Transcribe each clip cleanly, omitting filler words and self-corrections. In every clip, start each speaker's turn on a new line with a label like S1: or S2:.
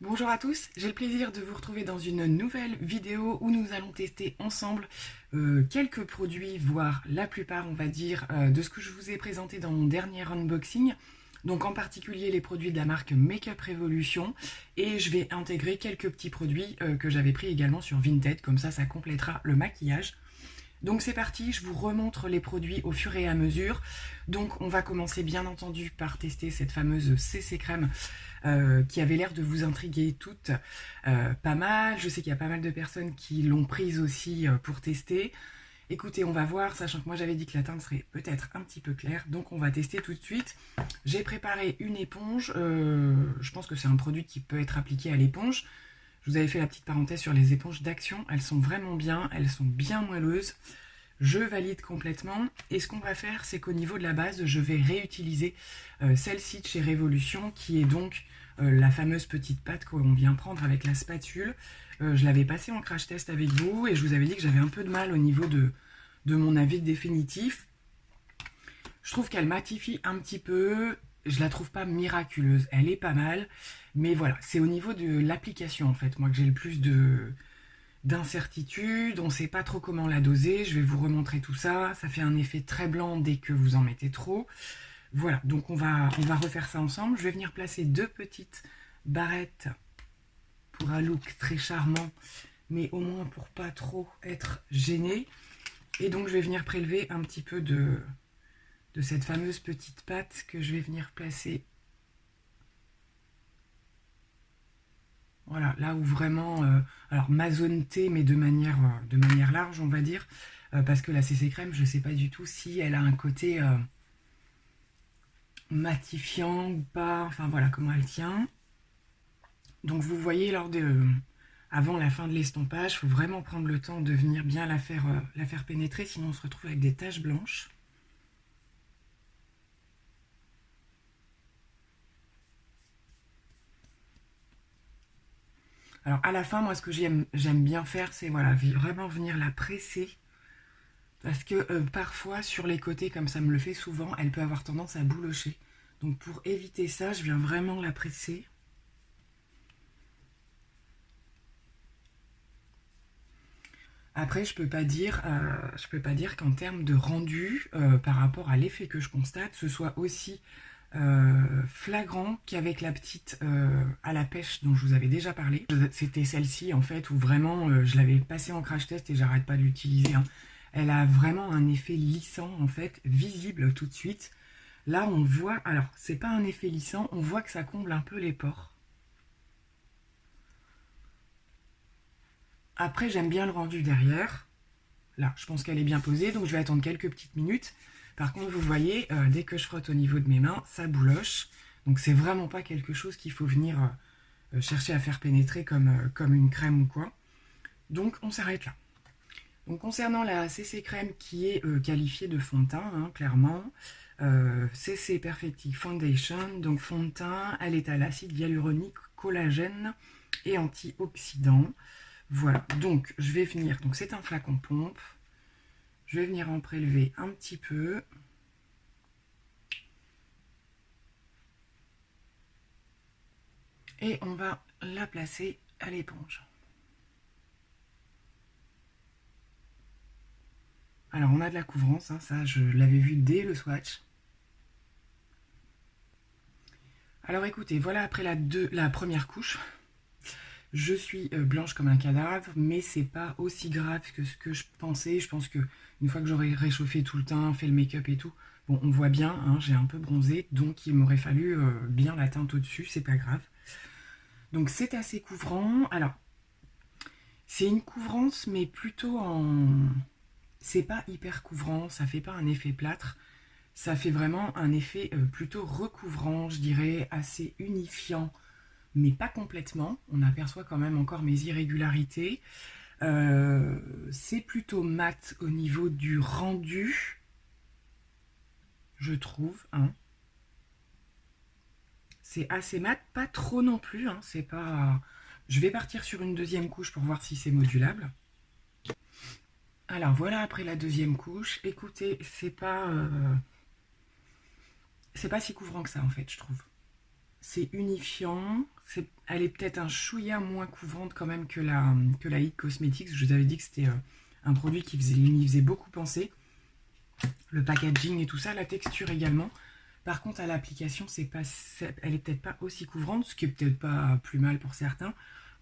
S1: Bonjour à tous, j'ai le plaisir de vous retrouver dans une nouvelle vidéo où nous allons tester ensemble quelques produits, voire la plupart on va dire, de ce que je vous ai présenté dans mon dernier unboxing. Donc en particulier les produits de la marque Makeup Revolution, et je vais intégrer quelques petits produits que j'avais pris également sur Vinted, comme ça complétera le maquillage. Donc c'est parti, je vous remontre les produits au fur et à mesure. Donc on va commencer bien entendu par tester cette fameuse CC Crème qui avait l'air de vous intriguer toutes pas mal. Je sais qu'il y a pas mal de personnes qui l'ont prise aussi pour tester. Écoutez, on va voir, sachant que moi j'avais dit que la teinte serait peut-être un petit peu claire, donc on va tester tout de suite. J'ai préparé une éponge, je pense que c'est un produit qui peut être appliqué à l'éponge. Je vous avais fait la petite parenthèse sur les éponges d'Action, elles sont vraiment bien, elles sont bien moelleuses. Je valide complètement, et ce qu'on va faire, c'est qu'au niveau de la base, je vais réutiliser celle-ci de chez Révolution, qui est donc la fameuse petite pâte qu'on vient prendre avec la spatule. Je l'avais passée en crash test avec vous, et je vous avais dit que j'avais un peu de mal au niveau de mon avis définitif. Je trouve qu'elle matifie un petit peu, je la trouve pas miraculeuse, elle est pas mal, mais voilà, c'est au niveau de l'application en fait, moi que j'ai le plus d'incertitude, on sait pas trop comment la doser, je vais vous remontrer tout ça, ça fait un effet très blanc dès que vous en mettez trop. Voilà, donc on va refaire ça ensemble. Je vais venir placer deux petites barrettes pour un look très charmant, mais au moins pour pas trop être gêné. Et donc je vais venir prélever un petit peu de cette fameuse petite pâte que je vais venir placer. Voilà, là où vraiment, alors ma zone T, mais de manière large, on va dire, parce que la CC Crème, je ne sais pas du tout si elle a un côté matifiant ou pas, enfin voilà comment elle tient. Donc vous voyez, avant la fin de l'estompage, il faut vraiment prendre le temps de venir bien la faire pénétrer, sinon on se retrouve avec des taches blanches. Alors à la fin, moi ce que j'aime bien faire, c'est voilà, vraiment venir la presser. Parce que parfois sur les côtés, comme ça me le fait souvent, elle peut avoir tendance à boulocher. Donc pour éviter ça, je viens vraiment la presser. Après, je peux pas dire qu'en termes de rendu, par rapport à l'effet que je constate, ce soit aussi flagrant qu'avec la petite à la pêche dont je vous avais déjà parlé. C'était celle-ci en fait où vraiment je l'avais passée en crash test et j'arrête pas de l'utiliser. Hein. Elle a vraiment un effet lissant en fait, visible tout de suite. Là on voit, alors c'est pas un effet lissant, on voit que ça comble un peu les pores. Après j'aime bien le rendu derrière. Là je pense qu'elle est bien posée, donc je vais attendre quelques petites minutes. Par contre, vous voyez, dès que je frotte au niveau de mes mains, ça bouloche. Donc c'est vraiment pas quelque chose qu'il faut venir chercher à faire pénétrer comme une crème ou quoi. Donc on s'arrête là. Donc concernant la CC Crème qui est qualifiée de fond de teint, hein, clairement, CC Perfecting Foundation, donc fond de teint, elle est à l'acide hyaluronique, collagène et antioxydant. Voilà, donc je vais venir, donc c'est un flacon pompe. Je vais venir en prélever un petit peu. Et on va la placer à l'éponge. Alors on a de la couvrance, hein, ça je l'avais vu dès le swatch. Alors écoutez, voilà après la première couche. Je suis blanche comme un cadavre, mais c'est pas aussi grave que ce que je pensais. Je pense que une fois que j'aurai réchauffé tout le teint, fait le make-up et tout, bon, on voit bien, hein, j'ai un peu bronzé, donc il m'aurait fallu bien la teinte au-dessus, c'est pas grave. Donc c'est assez couvrant. Alors, c'est une couvrance, mais plutôt en... C'est pas hyper couvrant, ça fait pas un effet plâtre. Ça fait vraiment un effet plutôt recouvrant, je dirais, assez unifiant, mais pas complètement. On aperçoit quand même encore mes irrégularités. C'est plutôt mat au niveau du rendu, je trouve. Hein. C'est assez mat, pas trop non plus. Hein. C'est pas... Je vais partir sur une deuxième couche pour voir si c'est modulable. Alors voilà, après la deuxième couche, écoutez, c'est pas c'est pas si couvrant que ça en fait, je trouve. C'est unifiant, elle est peut-être un chouïa moins couvrante quand même que la It Cosmetics. Je vous avais dit que c'était un produit qui m'y faisait beaucoup penser. Le packaging et tout ça, la texture également. Par contre, à l'application, elle est peut-être pas aussi couvrante, ce qui est peut-être pas plus mal pour certains.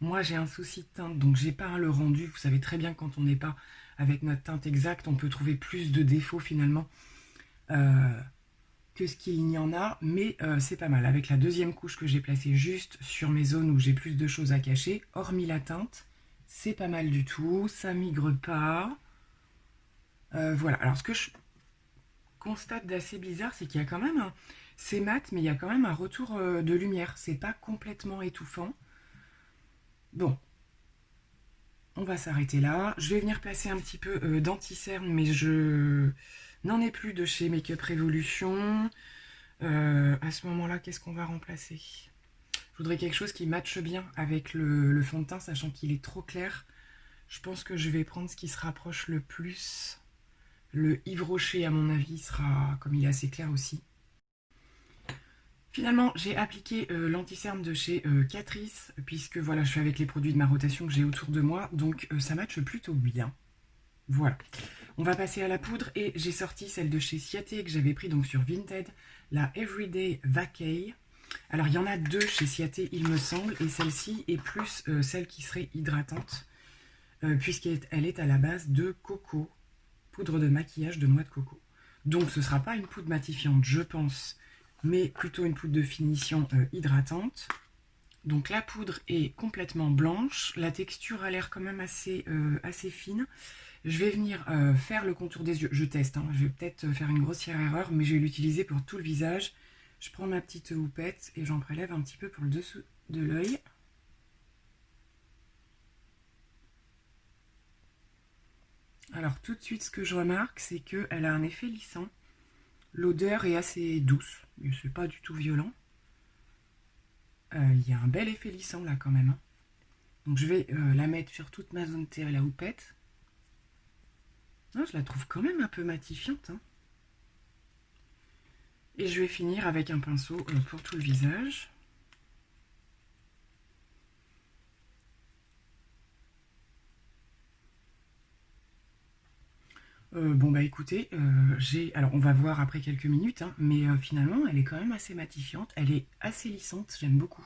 S1: Moi, j'ai un souci de teinte, donc j'ai pas le rendu. Vous savez très bien, quand on n'est pas avec notre teinte exacte, on peut trouver plus de défauts finalement que ce qu'il n'y en a. Mais c'est pas mal. Avec la deuxième couche que j'ai placée juste sur mes zones où j'ai plus de choses à cacher, hormis la teinte, c'est pas mal du tout. Ça migre pas. Voilà. Alors, ce que je constate d'assez bizarre, c'est qu'il y a quand même c'est mat, mais il y a quand même un retour de lumière. C'est pas complètement étouffant. Bon, on va s'arrêter là. Je vais venir placer un petit peu d'anti-cerne, mais je n'en ai plus de chez Make-up Revolution. À ce moment-là, qu'est-ce qu'on va remplacer? Je voudrais quelque chose qui matche bien avec le fond de teint, sachant qu'il est trop clair. Je pense que je vais prendre ce qui se rapproche le plus. Le Yves Rocher, à mon avis, sera, comme il est assez clair aussi. Finalement, j'ai appliqué l'anti-cerne de chez Catrice, puisque voilà, je suis avec les produits de ma rotation que j'ai autour de moi, donc ça matche plutôt bien. Voilà. On va passer à la poudre, et j'ai sorti celle de chez Ciaté que j'avais pris donc sur Vinted, la Everyday Vacay. Alors, il y en a deux chez Ciaté, il me semble, et celle-ci est plus celle qui serait hydratante, puisqu'elle est à la base de coco, poudre de maquillage de noix de coco. Donc, ce ne sera pas une poudre matifiante, je pense, mais plutôt une poudre de finition hydratante. Donc la poudre est complètement blanche, la texture a l'air quand même assez fine. Je vais venir faire le contour des yeux, je teste, hein. Je vais peut-être faire une grossière erreur, mais je vais l'utiliser pour tout le visage. Je prends ma petite houppette et j'en prélève un petit peu pour le dessous de l'œil. Alors tout de suite, ce que je remarque, c'est qu'elle a un effet lissant. L'odeur est assez douce, mais c'est pas du tout violent. Il y a un bel effet lissant là quand même, hein. Donc je vais la mettre sur toute ma zone T à la houppette. Ah, je la trouve quand même un peu matifiante, hein. Et je vais finir avec un pinceau pour tout le visage. Bon bah écoutez, alors on va voir après quelques minutes, hein, mais finalement elle est quand même assez matifiante, elle est assez lissante, j'aime beaucoup.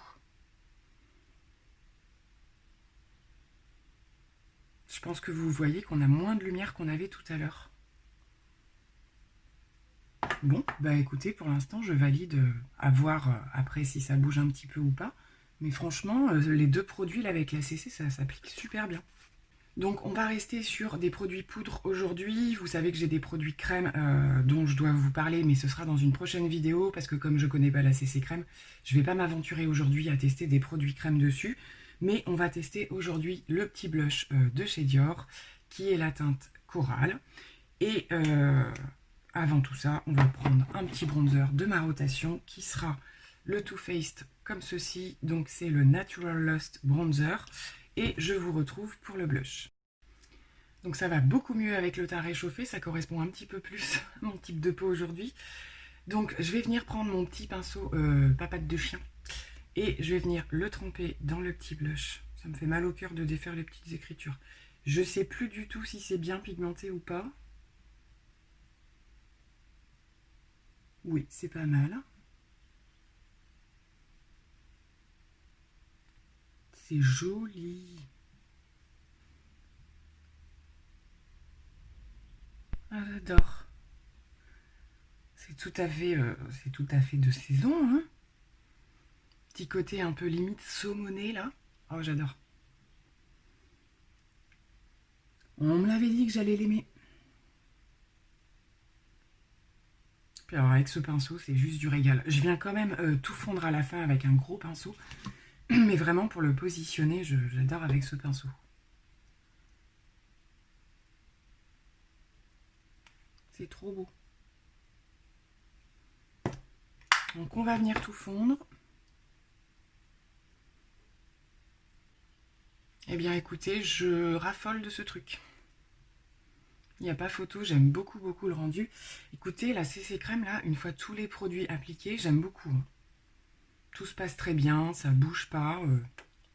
S1: Je pense que vous voyez qu'on a moins de lumière qu'on avait tout à l'heure. Bon, bah écoutez, pour l'instant je valide, à voir après si ça bouge un petit peu ou pas. Mais franchement, les deux produits là avec la CC, ça s'applique super bien. Donc on va rester sur des produits poudre aujourd'hui. Vous savez que j'ai des produits crème dont je dois vous parler, mais ce sera dans une prochaine vidéo, parce que comme je connais pas la CC crème, je vais pas m'aventurer aujourd'hui à tester des produits crème dessus. Mais on va tester aujourd'hui le petit blush de chez Dior, qui est la teinte Coral. Et avant tout ça, on va prendre un petit bronzer de ma rotation, qui sera le Too Faced comme ceci. Donc c'est le Natural Lust Bronzer. Et je vous retrouve pour le blush. Donc ça va beaucoup mieux avec le teint réchauffé, ça correspond un petit peu plus à mon type de peau aujourd'hui. Donc je vais venir prendre mon petit pinceau papate de chien et je vais venir le tremper dans le petit blush. Ça me fait mal au cœur de défaire les petites écritures. Je sais plus du tout si c'est bien pigmenté ou pas. Oui, c'est pas mal. C'est joli. Ah, j'adore. C'est tout à fait de saison, hein. Petit côté un peu limite saumoné là. Oh, j'adore. On me l'avait dit que j'allais l'aimer. Puis alors avec ce pinceau, c'est juste du régal. Je viens quand même tout fondre à la fin avec un gros pinceau. Mais vraiment pour le positionner, j'adore avec ce pinceau. C'est trop beau. Donc on va venir tout fondre. Eh bien écoutez, je raffole de ce truc. Il n'y a pas photo, j'aime beaucoup le rendu. Écoutez, la CC Crème, là, une fois tous les produits appliqués, j'aime beaucoup. Tout se passe très bien, ça bouge pas,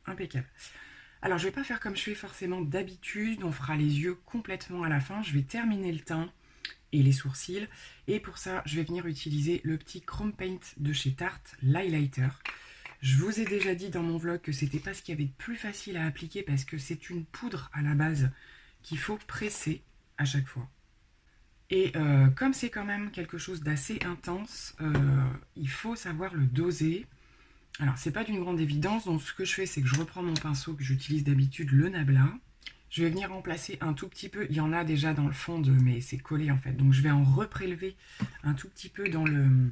S1: impeccable. Alors, je vais pas faire comme je fais forcément d'habitude, on fera les yeux complètement à la fin. Je vais terminer le teint et les sourcils. Et pour ça, je vais venir utiliser le petit Chrome Paint de chez Tarte, l'highlighter. Je vous ai déjà dit dans mon vlog que c'était pas ce qu'il y avait de plus facile à appliquer parce que c'est une poudre à la base qu'il faut presser à chaque fois. Et comme c'est quand même quelque chose d'assez intense, il faut savoir le doser. Alors, c'est pas d'une grande évidence, donc ce que je fais, c'est que je reprends mon pinceau que j'utilise d'habitude, le Nabla. Je vais venir remplacer un tout petit peu, il y en a déjà dans le fond, mais c'est collé en fait. Donc je vais en reprélever un tout petit peu dans le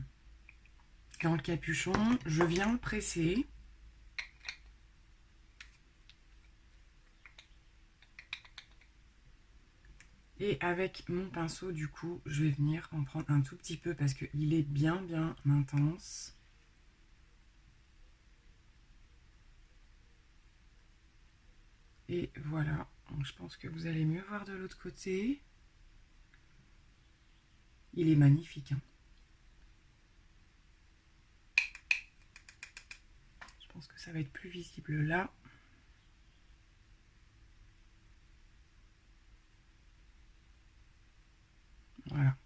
S1: capuchon. Je viens le presser. Et avec mon pinceau, du coup, je vais venir en prendre un tout petit peu parce qu'il est bien intense. Et voilà, donc je pense que vous allez mieux voir de l'autre côté. Il est magnifique, hein. Je pense que ça va être plus visible là. Voilà.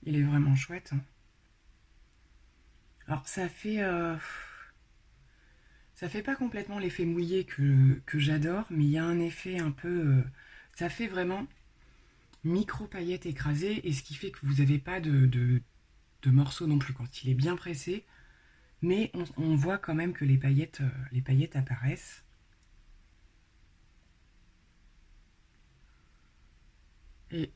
S1: Il est vraiment chouette, hein. Alors ça fait pas complètement l'effet mouillé que j'adore, mais il y a un effet un peu... ça fait vraiment micro paillettes écrasées, et ce qui fait que vous n'avez pas de morceaux non plus quand il est bien pressé, mais on voit quand même que les paillettes apparaissent. Et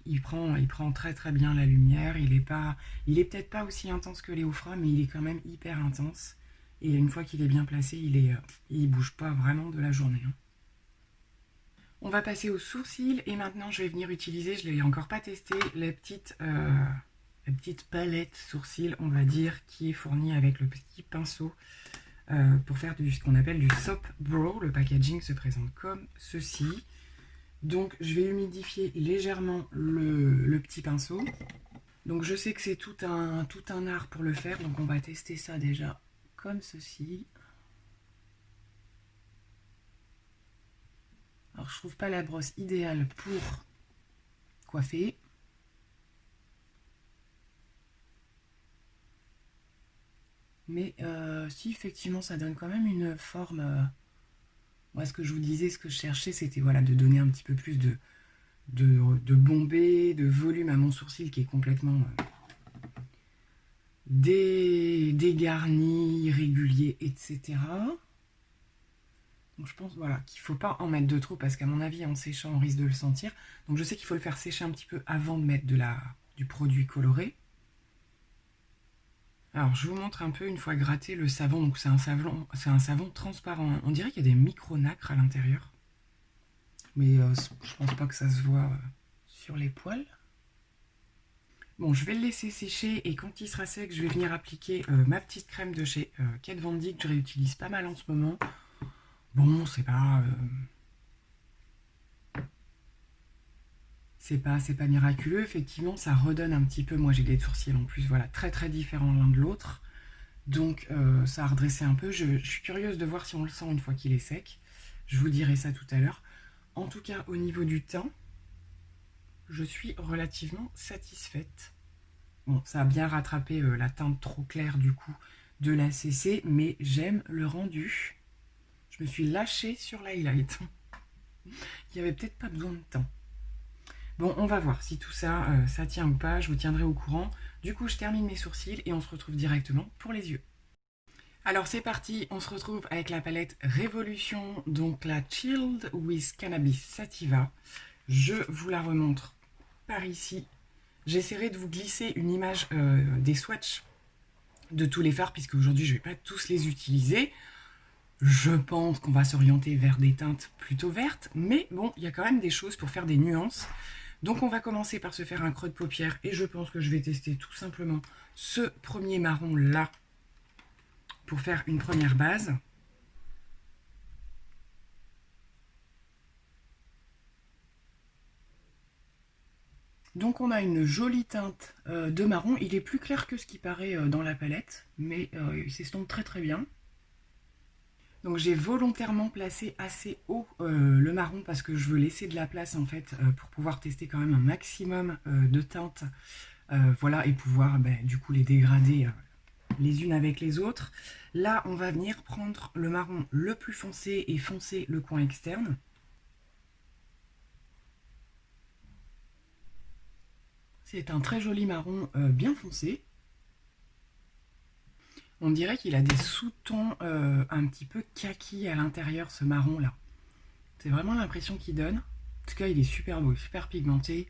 S1: il prend très bien la lumière. Il est peut-être pas aussi intense que Léo Fra, mais il est quand même hyper intense. Et une fois qu'il est bien placé, il bouge pas vraiment de la journée, hein. On va passer aux sourcils et maintenant je vais venir utiliser, je ne l'ai encore pas testé, la petite palette sourcils, on va dire, qui est fournie avec le petit pinceau pour faire ce qu'on appelle du soap brow. Le packaging se présente comme ceci. Donc je vais humidifier légèrement le petit pinceau. Donc je sais que c'est tout un art pour le faire, donc on va tester ça déjà comme ceci. Alors je trouve pas la brosse idéale pour coiffer. Mais si effectivement ça donne quand même une forme... moi ce que je vous disais, ce que je cherchais, c'était voilà, de donner un petit peu plus de bombée, de volume à mon sourcil qui est complètement dégarni, irrégulier, etc. Donc je pense voilà, qu'il ne faut pas en mettre de trop parce qu'à mon avis en séchant on risque de le sentir. Donc je sais qu'il faut le faire sécher un petit peu avant de mettre du produit coloré. Alors je vous montre un peu une fois gratté le savon. Donc c'est un savon transparent. On dirait qu'il y a des micro-nacres à l'intérieur. Mais je pense pas que ça se voit sur les poils. Bon, je vais le laisser sécher et quand il sera sec, je vais venir appliquer ma petite crème de chez Kat Von D que je réutilise pas mal en ce moment. Bon, c'est pas miraculeux, effectivement, ça redonne un petit peu. Moi, j'ai des sourcils en plus, voilà, très différents l'un de l'autre. Donc, ça a redressé un peu. Je suis curieuse de voir si on le sent une fois qu'il est sec. Je vous dirai ça tout à l'heure. En tout cas, au niveau du teint, je suis relativement satisfaite. Bon, ça a bien rattrapé la teinte trop claire du coup de la CC, mais j'aime le rendu. Je me suis lâchée sur l'highlight. Il n'y avait peut-être pas besoin de temps. Bon, on va voir si tout ça, ça tient ou pas. Je vous tiendrai au courant. Du coup, je termine mes sourcils et on se retrouve directement pour les yeux. Alors c'est parti, on se retrouve avec la palette Révolution, donc la Chilled with Cannabis Sativa. Je vous la remontre par ici. J'essaierai de vous glisser une image des swatchs de tous les fards, puisque aujourd'hui je ne vais pas tous les utiliser. Je pense qu'on va s'orienter vers des teintes plutôt vertes, mais bon, il y a quand même des choses pour faire des nuances. Donc on va commencer par se faire un creux de paupière, et je pense que je vais tester tout simplement ce premier marron là, pour faire une première base. Donc on a une jolie teinte de marron. Il est plus clair que ce qui paraît dans la palette, mais il s'estompe très très bien. Donc j'ai volontairement placé assez haut le marron parce que je veux laisser de la place en fait pour pouvoir tester quand même un maximum de teintes. Voilà, et pouvoir du coup les dégrader les unes avec les autres. Là on va venir prendre le marron le plus foncé et foncer le coin externe. C'est un très joli marron bien foncé. On dirait qu'il a des sous-tons un petit peu kaki à l'intérieur, ce marron là. C'est vraiment l'impression qu'il donne. En tout cas, il est super beau, super pigmenté.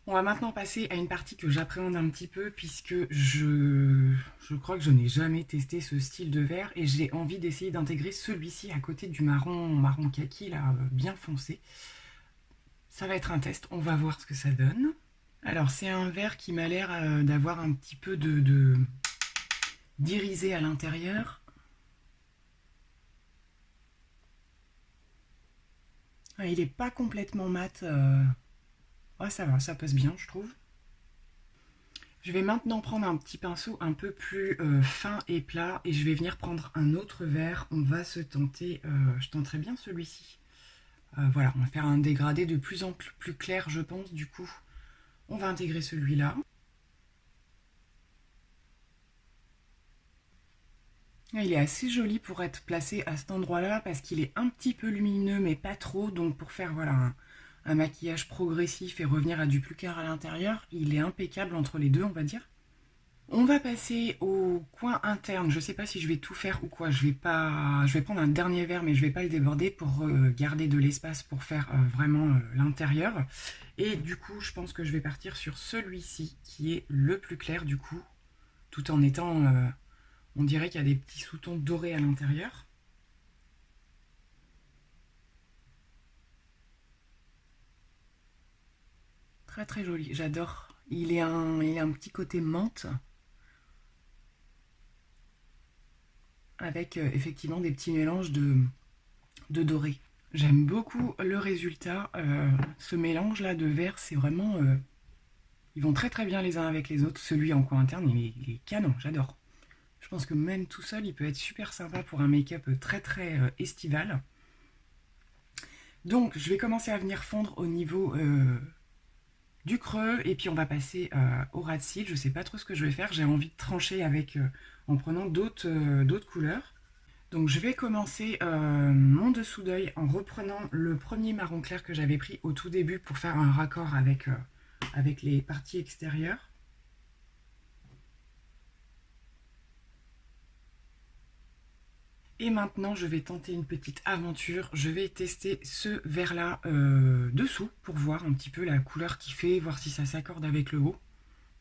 S1: On va maintenant passer à une partie que j'appréhende un petit peu puisque je crois que je n'ai jamais testé ce style de verre et j'ai envie d'essayer d'intégrer celui-ci à côté du marron kaki là, bien foncé. Ça va être un test, on va voir ce que ça donne. Alors c'est un verre qui m'a l'air d'avoir un petit peu d'irisé à l'intérieur. Il n'est pas complètement mat. Ouais, ça va, ça passe bien, je trouve. Je vais maintenant prendre un petit pinceau un peu plus fin et plat et je vais venir prendre un autre verre. On va se tenter, je tenterai bien celui-ci. Voilà, on va faire un dégradé de plus en plus clair, je pense. Du coup, on va intégrer celui-là. Il est assez joli pour être placé à cet endroit-là parce qu'il est un petit peu lumineux mais pas trop. Donc pour faire voilà un maquillage progressif et revenir à du plus clair à l'intérieur, il est impeccable entre les deux, on va dire. On va passer au coin interne. Je sais pas si je vais tout faire ou quoi. Je vais prendre un dernier verre mais je vais pas le déborder pour garder de l'espace pour faire vraiment l'intérieur. Et du coup, je pense que je vais partir sur celui-ci qui est le plus clair du coup, tout en étant on dirait qu'il y a des petits sous-tons dorés à l'intérieur. Très très joli, j'adore. Il a un petit côté menthe. Avec effectivement des petits mélanges de doré. J'aime beaucoup le résultat. Ce mélange là de vert, c'est vraiment... ils vont très très bien les uns avec les autres. Celui en coin interne, il est canon, j'adore. Je pense que même tout seul, il peut être super sympa pour un make-up très très estival. Donc, je vais commencer à venir fondre au niveau du creux. Et puis, on va passer au ras de cils. Je ne sais pas trop ce que je vais faire. J'ai envie de trancher avec, en prenant d'autres couleurs. Donc, je vais commencer mon dessous d'œil en reprenant le premier marron clair que j'avais pris au tout début pour faire un raccord avec les parties extérieures. Et maintenant, je vais tenter une petite aventure. Je vais tester ce vert-là dessous pour voir un petit peu la couleur qu'il fait, voir si ça s'accorde avec le haut.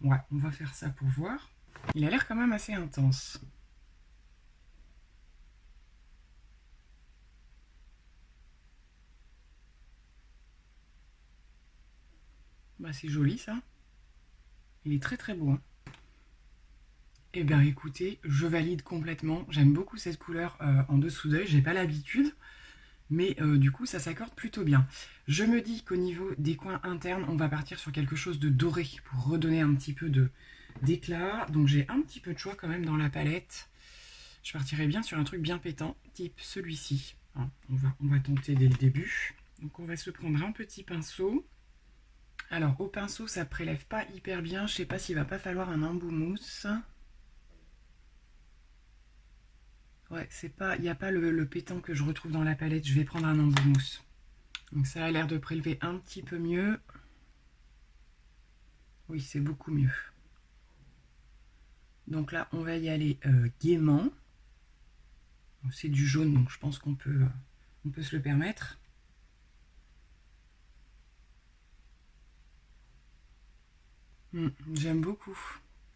S1: Ouais, on va faire ça pour voir. Il a l'air quand même assez intense. Bah, c'est joli ça. Il est très très beau. Hein. Eh bien écoutez, je valide complètement. J'aime beaucoup cette couleur en dessous d'œil. J'ai pas l'habitude. Mais du coup, ça s'accorde plutôt bien. Je me dis qu'au niveau des coins internes, on va partir sur quelque chose de doré pour redonner un petit peu d'éclat. Donc j'ai un petit peu de choix quand même dans la palette. Je partirai bien sur un truc bien pétant, type celui-ci. Hein, on va tenter dès le début. Donc on va se prendre un petit pinceau. Alors au pinceau, ça prélève pas hyper bien. Je sais pas s'il va pas falloir un embout mousse. Ouais, il n'y a pas le pétant que je retrouve dans la palette. Je vais prendre un embout mousse. Donc ça a l'air de prélever un petit peu mieux. Oui, c'est beaucoup mieux. Donc là, on va y aller gaiement. C'est du jaune, donc je pense qu'on peut se le permettre. J'aime beaucoup.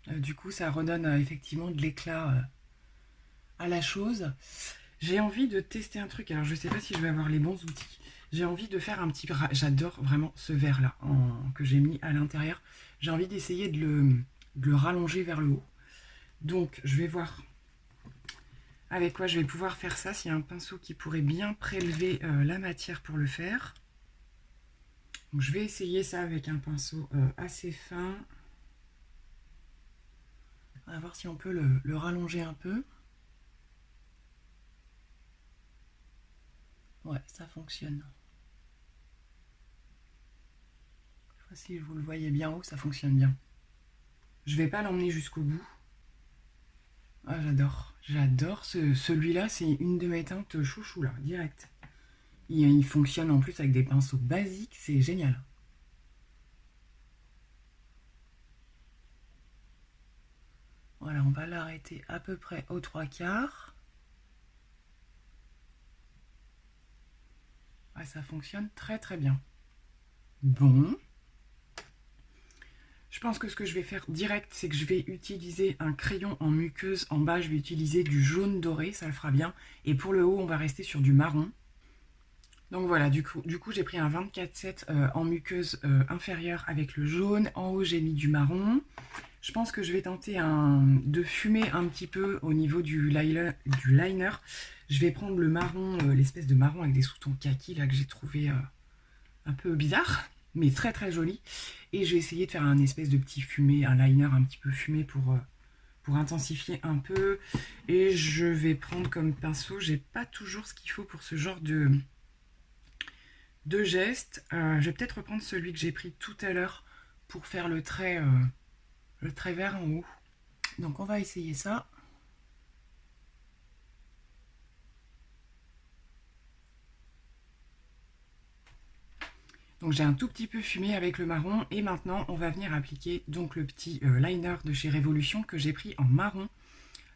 S1: Du coup, ça redonne effectivement de l'éclat à la chose. J'ai envie de tester un truc. Alors, je sais pas si je vais avoir les bons outils. J'ai envie de faire un petit... J'adore vraiment ce verre-là que j'ai mis à l'intérieur. J'ai envie d'essayer de le rallonger vers le haut. Donc, je vais voir avec quoi je vais pouvoir faire ça. S'il y a un pinceau qui pourrait bien prélever la matière pour le faire. Donc, je vais essayer ça avec un pinceau assez fin. On va voir si on peut le rallonger un peu. Ouais, ça fonctionne. Je sais pas si vous le voyez bien haut, ça fonctionne bien. Je vais pas l'emmener jusqu'au bout. Ah, j'adore. J'adore celui-là, c'est une de mes teintes chouchou là, direct. Il fonctionne en plus avec des pinceaux basiques, c'est génial. Voilà, on va l'arrêter à peu près aux 3/4. Ah, ça fonctionne très très bien. Bon. Je pense que ce que je vais faire direct, c'est que je vais utiliser un crayon en muqueuse. En bas, je vais utiliser du jaune doré, ça le fera bien. Et pour le haut, on va rester sur du marron. Donc voilà, du coup j'ai pris un 24/7 en muqueuse inférieure avec le jaune. En haut, j'ai mis du marron. Je pense que je vais tenter de fumer un petit peu au niveau du liner. Je vais prendre le marron, l'espèce de marron avec des sous-tons kaki là que j'ai trouvé un peu bizarre, mais très très joli. Et je vais essayer de faire un espèce de petit fumé, un liner un petit peu fumé pour intensifier un peu. Et je vais prendre comme pinceau, j'ai pas toujours ce qu'il faut pour ce genre de geste. Je vais peut-être reprendre celui que j'ai pris tout à l'heure pour faire le trait vert en haut. Donc on va essayer ça. Donc j'ai un tout petit peu fumé avec le marron et maintenant on va venir appliquer donc le petit liner de chez Révolution que j'ai pris en marron.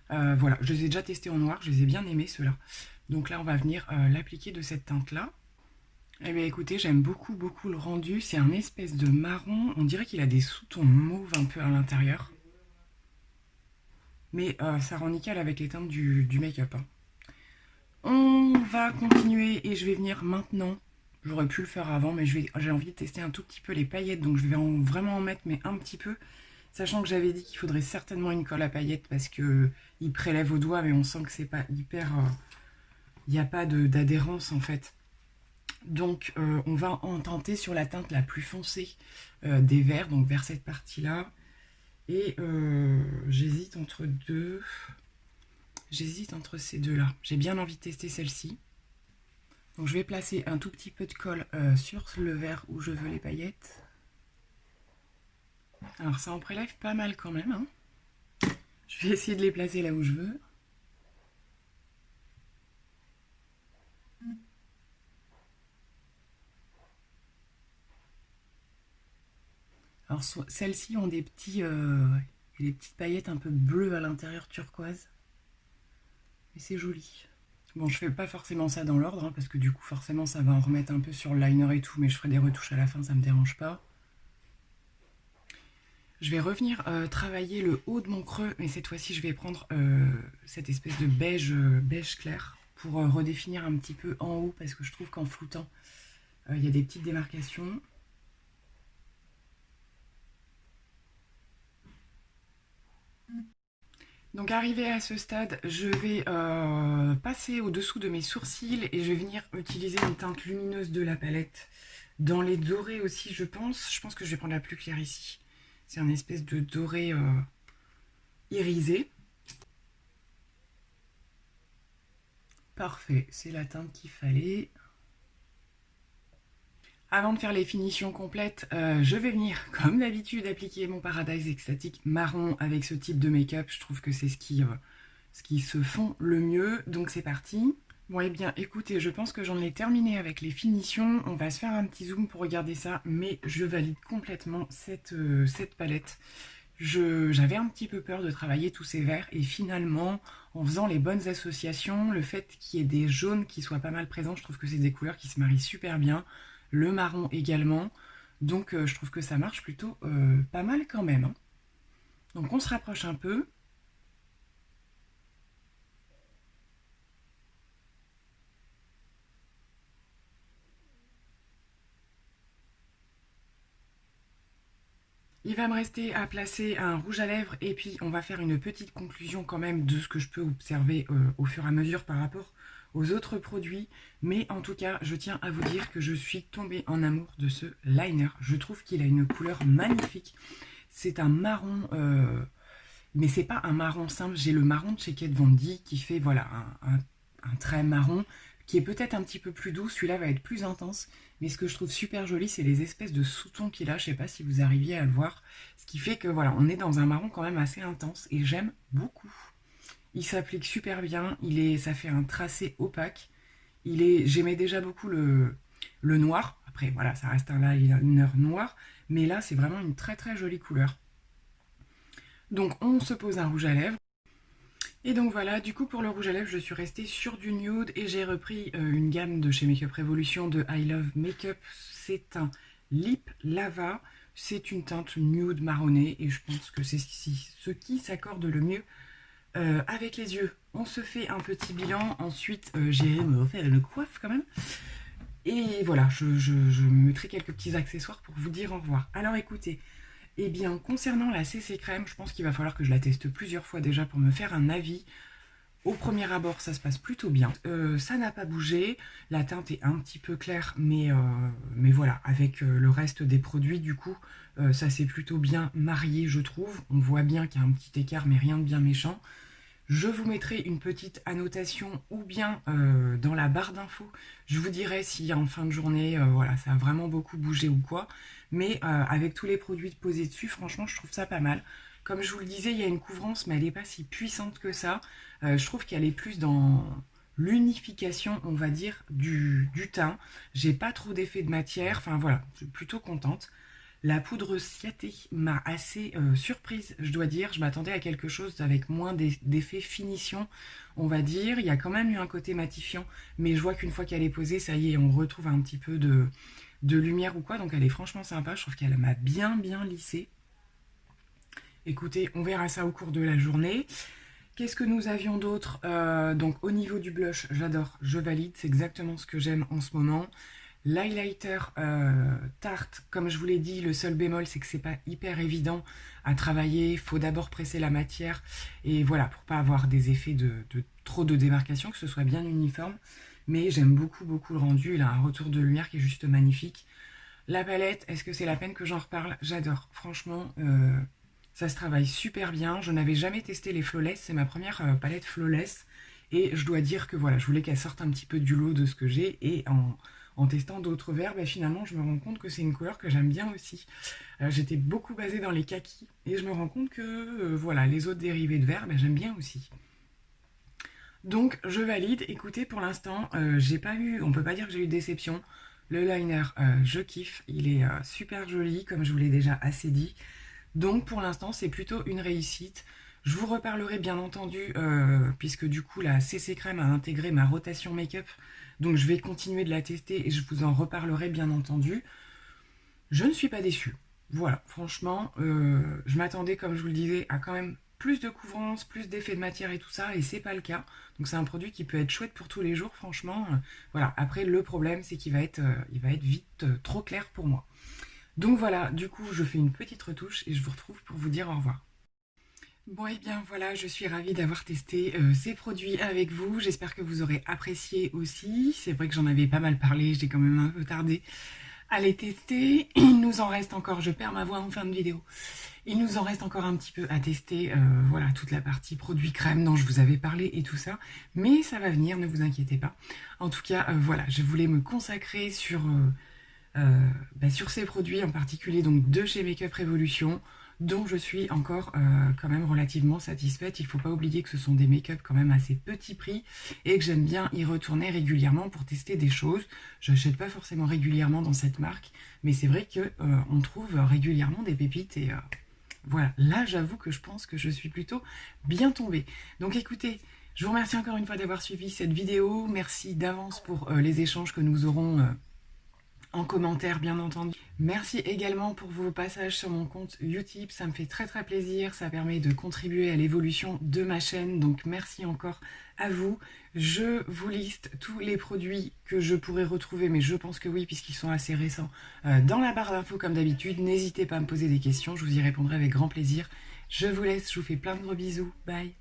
S1: Voilà, je les ai déjà testés en noir, je les ai bien aimés ceux-là. Donc là on va venir l'appliquer de cette teinte là. Eh bien écoutez, j'aime beaucoup le rendu, c'est un espèce de marron, on dirait qu'il a des sous-tons mauves un peu à l'intérieur. Mais ça rend nickel avec les teintes du make-up. Hein. On va continuer et je vais venir maintenant. J'aurais pu le faire avant, mais j'ai envie de tester un tout petit peu les paillettes, donc je vais vraiment en mettre, mais un petit peu. Sachant que j'avais dit qu'il faudrait certainement une colle à paillettes parce que il prélève au doigt, mais on sent que c'est pas hyper... Il n'y a pas d'adhérence en fait. Donc on va en tenter sur la teinte la plus foncée des verts, donc vers cette partie-là. Et j'hésite entre deux. J'hésite entre ces deux-là. J'ai bien envie de tester celle-ci. Donc je vais placer un tout petit peu de colle sur le vert où je veux les paillettes. Alors ça en prélève pas mal quand même. Hein. Je vais essayer de les placer là où je veux. Alors celles-ci ont des petites paillettes un peu bleues à l'intérieur, turquoise. Et c'est joli. Bon, je fais pas forcément ça dans l'ordre, hein, parce que du coup, forcément, ça va en remettre un peu sur le liner et tout, mais je ferai des retouches à la fin, ça me dérange pas. Je vais revenir travailler le haut de mon creux, mais cette fois-ci, je vais prendre cette espèce de beige clair pour redéfinir un petit peu en haut, parce que je trouve qu'en floutant, il y a des petites démarcations. Donc arrivé à ce stade, je vais passer au-dessous de mes sourcils et je vais venir utiliser une teinte lumineuse de la palette. Dans les dorés aussi, je pense. Je pense que je vais prendre la plus claire ici. C'est un espèce de doré irisé. Parfait, c'est la teinte qu'il fallait. Avant de faire les finitions complètes, je vais venir, comme d'habitude, appliquer mon Paradise Extatique marron avec ce type de make-up. Je trouve que c'est ce qui se fond le mieux. Donc c'est parti. Bon, eh bien, écoutez, je pense que j'en ai terminé avec les finitions. On va se faire un petit zoom pour regarder ça, mais je valide complètement cette palette. J'avais un petit peu peur de travailler tous ces verts et finalement, en faisant les bonnes associations, le fait qu'il y ait des jaunes qui soient pas mal présents, je trouve que c'est des couleurs qui se marient super bien. Le marron également. Donc je trouve que ça marche plutôt pas mal quand même. Hein. Donc on se rapproche un peu. Il va me rester à placer un rouge à lèvres et puis on va faire une petite conclusion quand même de ce que je peux observer au fur et à mesure par rapport aux autres produits, mais en tout cas, je tiens à vous dire que je suis tombée en amour de ce liner. Je trouve qu'il a une couleur magnifique. C'est un marron, mais c'est pas un marron simple. J'ai le marron de chez Kat Von D qui fait voilà un trait marron qui est peut-être un petit peu plus doux. Celui-là va être plus intense, mais ce que je trouve super joli, c'est les espèces de sous-tons qu'il a. Je sais pas si vous arriviez à le voir, ce qui fait que voilà, on est dans un marron quand même assez intense et j'aime beaucoup. Il s'applique super bien, ça fait un tracé opaque. J'aimais déjà beaucoup le noir. Après voilà, ça reste un liner noir, mais là c'est vraiment une très très jolie couleur. Donc on se pose un rouge à lèvres. Et donc voilà, du coup pour le rouge à lèvres, je suis restée sur du nude et j'ai repris une gamme de chez Makeup Revolution de I Love Makeup. C'est un Lip Lava, c'est une teinte nude marronnée et je pense que c'est ce qui s'accorde le mieux avec les yeux. On se fait un petit bilan, ensuite j'irai me refaire une coiffe quand même. Et voilà, je me mettrai quelques petits accessoires pour vous dire au revoir. Alors écoutez, eh bien, concernant la CC Crème, je pense qu'il va falloir que je la teste plusieurs fois déjà pour me faire un avis. Au premier abord, ça se passe plutôt bien. Ça n'a pas bougé. La teinte est un petit peu claire, mais voilà, avec le reste des produits, du coup, ça s'est plutôt bien marié, je trouve. On voit bien qu'il y a un petit écart, mais rien de bien méchant. Je vous mettrai une petite annotation ou bien dans la barre d'infos. Je vous dirai si en fin de journée, voilà, ça a vraiment beaucoup bougé ou quoi. Mais avec tous les produits posés dessus, franchement, je trouve ça pas mal. Comme je vous le disais, il y a une couvrance, mais elle n'est pas si puissante que ça. Je trouve qu'elle est plus dans l'unification, on va dire, du teint. J'ai pas trop d'effet de matière. Enfin voilà, je suis plutôt contente. La poudre Ciaté m'a assez surprise, je dois dire. Je m'attendais à quelque chose avec moins d'effet finition, on va dire. Il y a quand même eu un côté matifiant, mais je vois qu'une fois qu'elle est posée, ça y est, on retrouve un petit peu de lumière ou quoi. Donc elle est franchement sympa, je trouve qu'elle m'a bien lissé. Écoutez, on verra ça au cours de la journée. Qu'est-ce que nous avions d'autre? Donc au niveau du blush, j'adore, je valide, c'est exactement ce que j'aime en ce moment. L'highlighter Tarte, comme je vous l'ai dit, le seul bémol, c'est que c'est pas hyper évident à travailler. Il faut d'abord presser la matière. Et voilà, pour pas avoir des effets de trop de démarcation, que ce soit bien uniforme. Mais j'aime beaucoup le rendu. Il a un retour de lumière qui est juste magnifique. La palette, est-ce que c'est la peine que j'en reparle? J'adore. Franchement, ça se travaille super bien. Je n'avais jamais testé les Flawless. C'est ma première palette Flawless. Et je dois dire que voilà, je voulais qu'elle sorte un petit peu du lot de ce que j'ai. Et en testant d'autres verres, finalement, je me rends compte que c'est une couleur que j'aime bien aussi. J'étais beaucoup basée dans les kakis et je me rends compte que voilà, les autres dérivés de verre, j'aime bien aussi. Donc, je valide. Écoutez, pour l'instant, j'ai pas eu, on peut pas dire que j'ai eu de déception. Le liner, je kiffe. Il est super joli, comme je vous l'ai déjà assez dit. Donc, pour l'instant, c'est plutôt une réussite. Je vous reparlerai bien entendu, puisque du coup la CC Crème a intégré ma rotation make-up, donc je vais continuer de la tester et je vous en reparlerai bien entendu. Je ne suis pas déçue. Voilà, franchement, je m'attendais, comme je vous le disais, à quand même plus de couvrance, plus d'effet de matière et tout ça, et c'est pas le cas. Donc c'est un produit qui peut être chouette pour tous les jours, franchement. Voilà, après le problème, c'est qu'il va être vite trop clair pour moi. Donc voilà, du coup, je fais une petite retouche et je vous retrouve pour vous dire au revoir. Bon et bien voilà, je suis ravie d'avoir testé ces produits avec vous. J'espère que vous aurez apprécié aussi. C'est vrai que j'en avais pas mal parlé, j'ai quand même un peu tardé à les tester. Il nous en reste encore, je perds ma voix en fin de vidéo. Il nous en reste encore un petit peu à tester, voilà, toute la partie produits crème dont je vous avais parlé et tout ça. Mais ça va venir, ne vous inquiétez pas. En tout cas, voilà, je voulais me consacrer sur ces produits en particulier, donc de chez Makeup Revolution, dont je suis encore quand même relativement satisfaite. Il ne faut pas oublier que ce sont des make-up quand même assez petit prix et que j'aime bien y retourner régulièrement pour tester des choses. Je n'achète pas forcément régulièrement dans cette marque, mais c'est vrai qu'on trouve régulièrement des pépites et voilà, là j'avoue que je pense que je suis plutôt bien tombée. Donc écoutez, je vous remercie encore une fois d'avoir suivi cette vidéo. Merci d'avance pour les échanges que nous aurons en commentaire bien entendu. Merci également pour vos passages sur mon compte Utip, ça me fait très plaisir, ça permet de contribuer à l'évolution de ma chaîne, donc merci encore à vous. Je vous liste tous les produits que je pourrais retrouver, mais je pense que oui, puisqu'ils sont assez récents, dans la barre d'infos comme d'habitude. N'hésitez pas à me poser des questions, je vous y répondrai avec grand plaisir. Je vous laisse, je vous fais plein de gros bisous, bye.